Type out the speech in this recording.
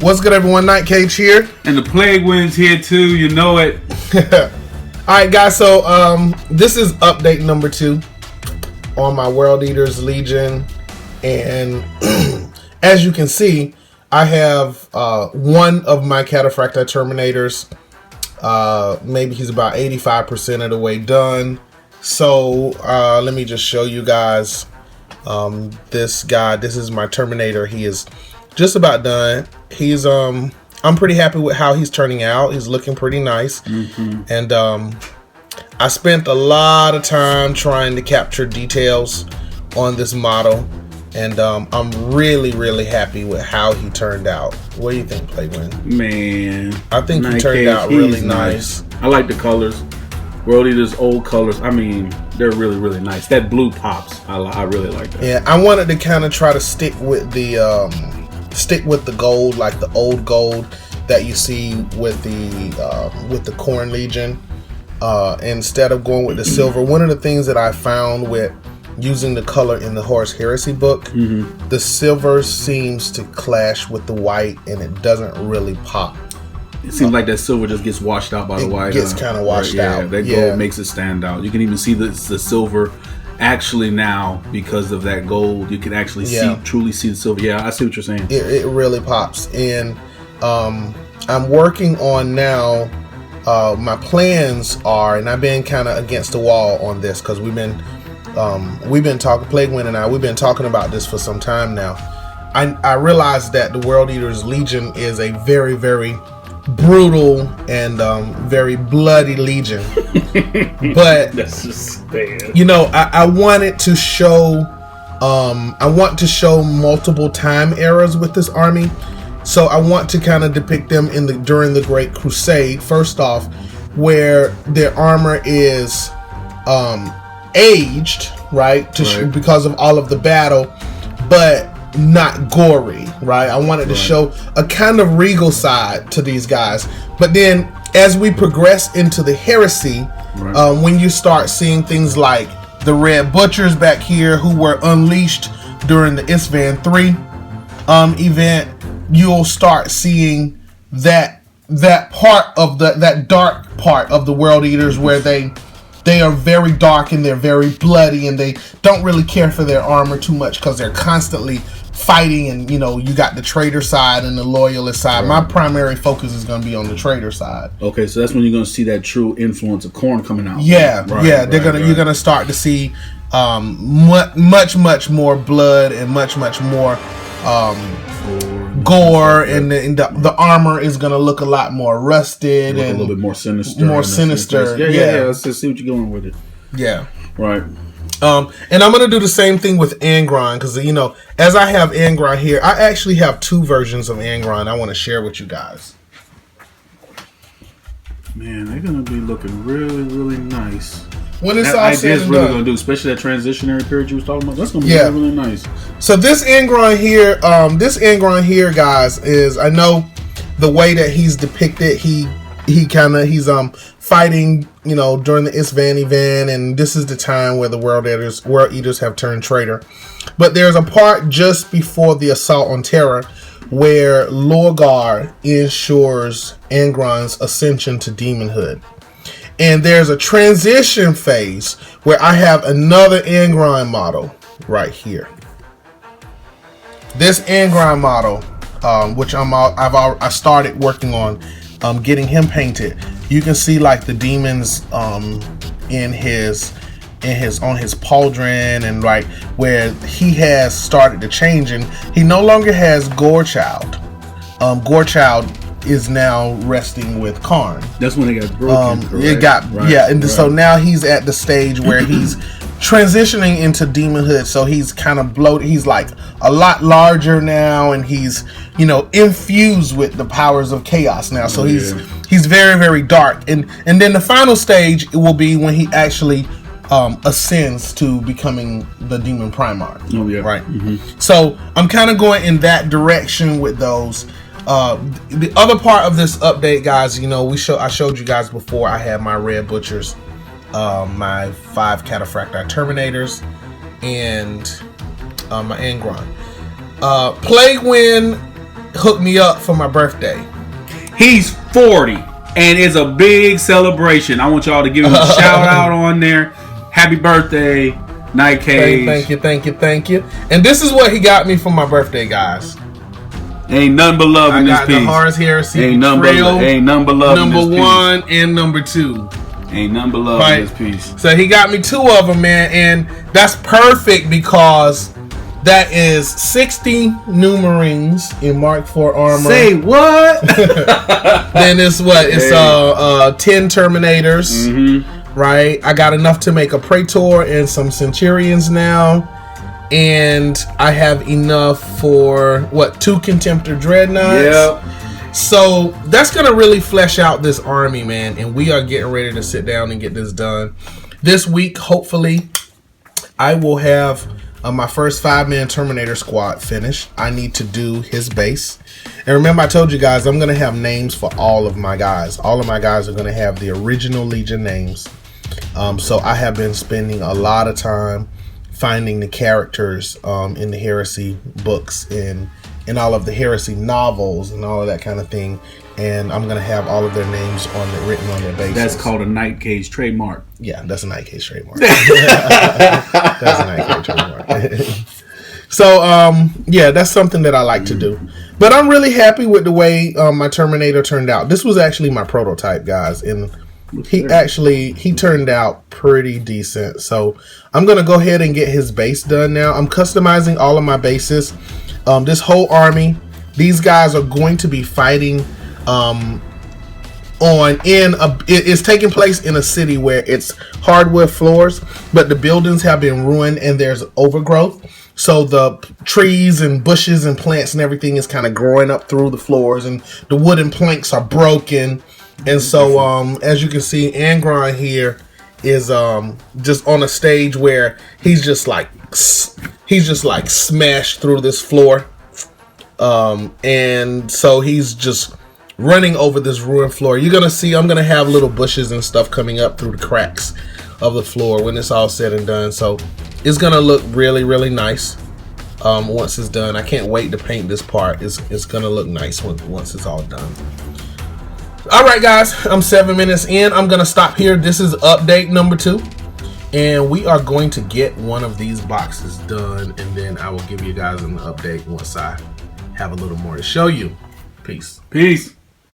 What's good, everyone? Night Cage here. And the Plague Wind's here too, you know it. Alright, guys, so this is update number 2 on my World Eaters Legion. And as you can see, I have one of my Cataphracti Terminators. Maybe he's about 85% of the way done. So let me just show you guys this guy. This is my Terminator. He is just about done. He's I'm pretty happy with how he's turning out. He's looking pretty nice. And I spent a lot of time trying to capture details on this model, and I'm really happy with how he turned out. What do you think, Playwind? Man, I think he turned out really nice. I like the colors. World Eaters old colors. I mean, they're really nice. That blue pops. I really like that. Yeah, I wanted to kind of try to stick with the gold, like the old gold that you see with the Khorne Legion, instead of going with the silver. One of the things that I found with using the color in the Horus Heresy book, the silver seems to clash with the white, and it doesn't really pop. It seems like that silver just gets washed out by the white. It gets kind of washed out. That gold makes it stand out. You can even see the silver actually now because of that gold. You can actually truly see the silver. Yeah, I see what you're saying. It really pops. And I'm working on now. My plans are, and I've been kind of against the wall on this because we've been talking, Plaguewind and we've been talking about this for some time now. I realized that the World Eaters Legion is a very brutal and very bloody legion. But that's just bad. You know, I wanted to show I want to show multiple time eras with this army. So I want to kind of depict them during the Great Crusade, first off, where their armor is aged, right? Because of all of the battle, but not gory, right? I wanted to show a kind of regal side to these guys. But then as we progress into the heresy, when you start seeing things like the Red Butchers back here who were unleashed during the Isstvan 3 event, you'll start seeing that part of that dark part of the World Eaters where they are very dark and they're very bloody, and they don't really care for their armor too much because they're constantly fighting. And you know, you got the traitor side and the loyalist side. My primary focus is going to be on the traitor side. Okay, so that's when you're going to see that true influence of Khorne coming out. You're going to start to see much more blood and much more gore, and the armor is going to look a lot more rusted and a little bit more sinister. Yeah. Let's just see what you're going with it. Yeah. Right. And I'm going to do the same thing with Angron, because, you know, as I have Angron here, I actually have 2 versions of Angron I want to share with you guys. Man, they're going to be looking really nice. When it's all said and really going to do, especially that transitionary period you was talking about. That's going to be really nice. So this Angron here, guys, is, I know the way that he's depicted, he's fighting, you know, during the Isstvan event, and this is the time where the World Eaters have turned traitor. But there's a part just before the assault on Terra where Lorgar ensures Angron's ascension to demonhood. And there's a transition phase where I have another Angron model right here. This Angron model, which I started working on getting him painted. You can see like the demons on his pauldron, and like where he has started to change, and he no longer has Gorechild. Gorechild is now resting with Karn. That's when it got broken. So now he's at the stage where he's transitioning into demonhood. So he's kind of bloated. He's like a lot larger now, and he's, you know, infused with the powers of chaos now. So he's very dark. And then the final stage will be when he actually ascends to becoming the Demon Primarch. Right. So I'm kind of going in that direction with those. The other part of this update, guys, you know, I showed you guys before. I had my Red Butchers, my 5 Cataphracti Terminators, and my Angron. Plaguewind hooked me up for my birthday. He's 40, and it's a big celebration. I want y'all to give him a shout out on there. Happy birthday, Night Cage. Thank you. And this is what he got me for my birthday, guys. Ain't nothing but love in this piece. I got the Horace Heresy ain't nothing but love in this number 1 and number 2. Ain't nothing but love in this piece. So he got me 2 of them, man, and that's perfect because that is 60 Numarines in Mark IV armor. Say what? Then it's what? It's 10 Terminators. Mm-hmm. Right? I got enough to make a Praetor and some Centurions now. And I have enough for 2 Contemptor Dreadnoughts. Yep. So that's gonna really flesh out this army, man, and we are getting ready to sit down and get this done. This week, hopefully, I will have my first 5-man Terminator squad finished. I need to do his base. And remember, I told you guys, I'm gonna have names for all of my guys. All of my guys are gonna have the original Legion names. So I have been spending a lot of time finding the characters in the Heresy books and in all of the Heresy novels and all of that kind of thing, and I'm gonna have all of their names written on their bases. That's called a Night Cage trademark. Yeah, that's a Night Cage trademark. That's a Night Cage trademark. So yeah, that's something that I like to do. But I'm really happy with the way my Terminator turned out. This was actually my prototype, guys, and he turned out pretty decent. So I'm gonna go ahead and get his base done now. I'm customizing all of my bases. This whole army, these guys are going to be fighting it's taking place in a city where it's hardwood floors, but the buildings have been ruined and there's overgrowth. So the trees and bushes and plants and everything is kind of growing up through the floors, and the wooden planks are broken. And so as you can see, Angron here is just on a stage where he's just like smashed through this floor, and so he's just running over this ruined floor. You're gonna see I'm gonna have little bushes and stuff coming up through the cracks of the floor when it's all said and done. So it's gonna look really, really nice once it's done. I can't wait to paint this part. It's gonna look nice once it's all done. Alright guys, I'm 7 minutes in. I'm gonna stop here. This is update number 2, and we are going to get one of these boxes done, and then I will give you guys an update once I have a little more to show you. Peace.